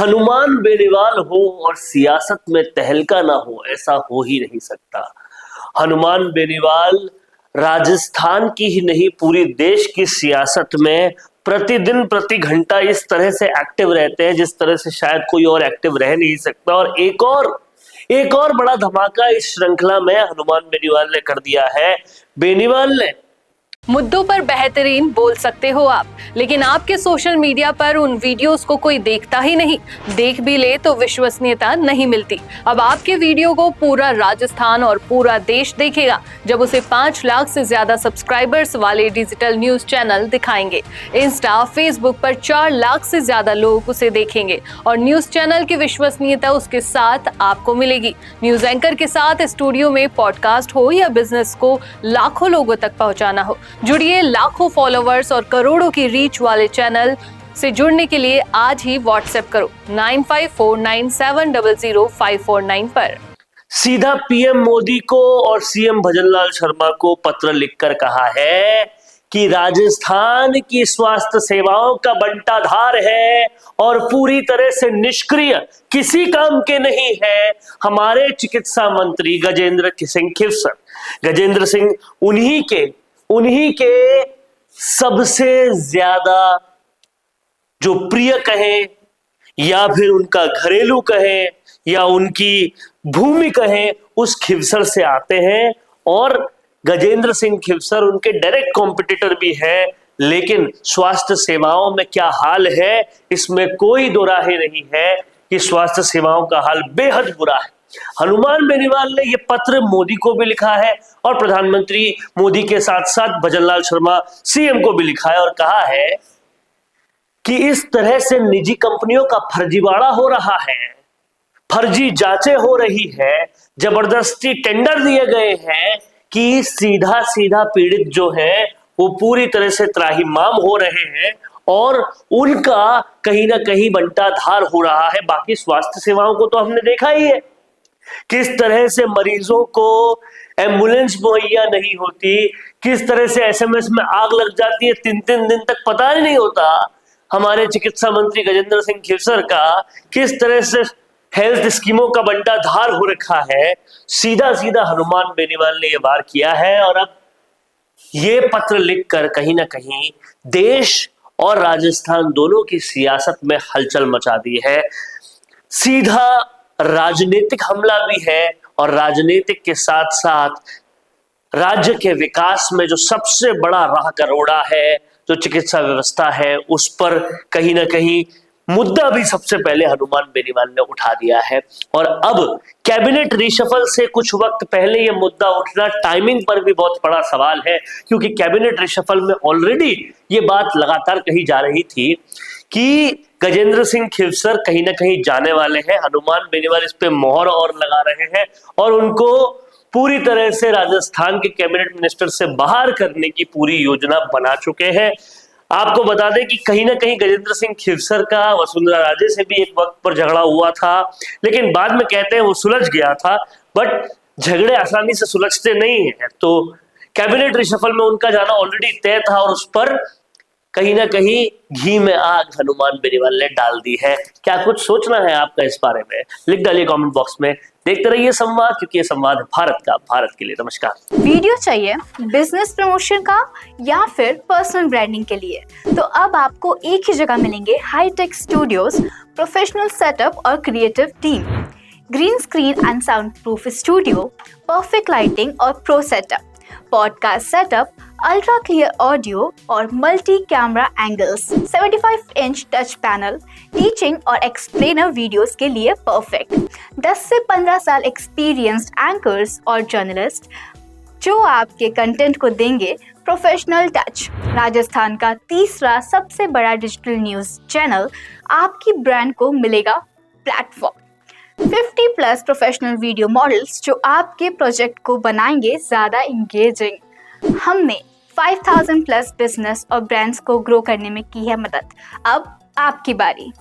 हनुमान बेनीवाल हो और सियासत में तहलका ना हो, ऐसा हो ही नहीं सकता। हनुमान बेनीवाल राजस्थान की ही नहीं, पूरी देश की सियासत में प्रतिदिन प्रति घंटा इस तरह से एक्टिव रहते हैं जिस तरह से शायद कोई और एक्टिव रह नहीं सकता। और एक और बड़ा धमाका इस श्रृंखला में हनुमान बेनीवाल ने कर दिया है। बेनीवाल ने मुद्दों पर बेहतरीन बोल सकते हो आप, लेकिन आपके सोशल मीडिया पर उन वीडियोस को कोई देखता ही नहीं। देख भी ले तो विश्वसनीयता नहीं मिलती। अब आपके वीडियो को पूरा राजस्थान और पूरा देश देखेगा जब उसे 5 लाख से ज्यादा सब्सक्राइबर्स वाले डिजिटल न्यूज चैनल दिखाएंगे। इंस्टा, फेसबुक पर 4 लाख से ज्यादा लोग उसे देखेंगे और न्यूज चैनल की विश्वसनीयता उसके साथ आपको मिलेगी। न्यूज एंकर के साथ स्टूडियो में पॉडकास्ट हो या बिजनेस को लाखों लोगों तक पहुंचाना हो, जुड़िए लाखों फॉलोवर्स और करोड़ों की रीच वाले चैनल से जुड़ने के लिए आज ही व्हाट्सएप करो 9549700549 पर। सीधा पीएम मोदी को और सीएम भजनलाल शर्मा को पत्र लिखकर कहा है कि राजस्थान की स्वास्थ्य सेवाओं का बंटाधार है और पूरी तरह से निष्क्रिय, किसी काम के नहीं है हमारे चिकित्सा मंत्री गजेंद्र सिंह खिवसर। गजेंद्र सिंह उन्हीं के सबसे ज्यादा जो प्रिय कहें या फिर उनका घरेलू कहें या उनकी भूमि कहें, उस खिवसर से आते हैं। और गजेंद्र सिंह खिवसर उनके डायरेक्ट कॉम्पिटिटर भी हैं, लेकिन स्वास्थ्य सेवाओं में क्या हाल है इसमें कोई दो राहे नहीं है कि स्वास्थ्य सेवाओं का हाल बेहद बुरा है। हनुमान बेनीवाल ने यह पत्र मोदी को भी लिखा है और प्रधानमंत्री मोदी के साथ साथ भजनलाल शर्मा सीएम को भी लिखा है और कहा है कि इस तरह से निजी कंपनियों का फर्जीवाड़ा हो रहा है, फर्जी जांचें हो रही है, जबरदस्ती टेंडर दिए गए हैं कि सीधा सीधा पीड़ित जो है वो पूरी तरह से त्राहिमाम हो रहे हैं और उनका कहीं ना कहीं बंटाधार हो रहा है। बाकी स्वास्थ्य सेवाओं को तो हमने देखा ही है, किस तरह से मरीजों को एम्बुलेंस मुहैया नहीं होती, किस तरह से एसएमएस में आग लग जाती है, 3-3 दिन तक पता ही नहीं होता हमारे चिकित्सा मंत्री गजेंद्र सिंह खिवसर का किस तरह से हेल्थ स्कीमों का बंटाधार हो रखा है। सीधा सीधा हनुमान बेनीवाल ने यह वार किया है और अब ये पत्र लिखकर कहीं ना कहीं देश और राजस्थान दोनों की सियासत में हलचल मचा दी है। सीधा राजनीतिक हमला भी है और राजनीतिक के साथ साथ राज्य के विकास में जो सबसे बड़ा राह करोड़ा है, जो चिकित्सा व्यवस्था है, उस पर कहीं ना कहीं मुद्दा भी सबसे पहले हनुमान बेनीवाल ने उठा दिया है। और अब कैबिनेट रिशफल से कुछ वक्त पहले यह मुद्दा उठना टाइमिंग पर भी बहुत बड़ा सवाल है, क्योंकि कैबिनेट रिशफल में ऑलरेडी ये बात लगातार कही जा रही थी कि गजेंद्र सिंह खिवसर कहीं ना कहीं जाने वाले हैं। हनुमान बेनीवाल इस पे मोहर और लगा रहे हैं और उनको पूरी तरह से राजस्थान के कैबिनेट मिनिस्टर से बाहर करने की पूरी योजना बना चुके हैं। आपको बता दें कि कहीं ना कहीं गजेंद्र सिंह खिवसर का वसुंधरा राजे से भी एक वक्त पर झगड़ा हुआ था, लेकिन बाद में कहते हैं वो सुलझ गया था। बट झगड़े आसानी से सुलझते नहीं है, तो कैबिनेट रिशफल में उनका जाना ऑलरेडी तय था और उस पर कहीं ना कहीं घी में आग हनुमान बेनीवाल ने डाल दी है। क्या कुछ सोचना है आपका इस बारे में, लिख डालिए कमेंट बॉक्स में। देखते रहिए संवाद, क्योंकि ये संवाद है भारत का, भारत के लिए। नमस्कार। वीडियो चाहिए बिजनेस प्रमोशन का या फिर पर्सनल ब्रांडिंग के लिए, तो अब आपको एक ही जगह मिलेंगे हाईटेक स्टूडियोज, प्रोफेशनल सेटअप और creative team, green screen and soundproof studio, perfect lighting और pro setup, podcast setup, ultra clear audio और multi camera angles, 75 inch touch panel, teaching और एक्सप्लेनर वीडियोस के लिए परफेक्ट, 10 से 15 साल experienced anchors और journalist जो आपके कंटेंट को देंगे प्रोफेशनल टच। राजस्थान का तीसरा सबसे बड़ा डिजिटल न्यूज चैनल आपकी ब्रांड को मिलेगा प्लेटफॉर्म, 50+ प्रोफेशनल वीडियो मॉडल्स जो आपके प्रोजेक्ट को बनाएंगे ज़्यादा इंगेजिंग। हमने 5000+ बिजनेस और ब्रांड्स को ग्रो करने में की है मदद। अब आपकी बारी।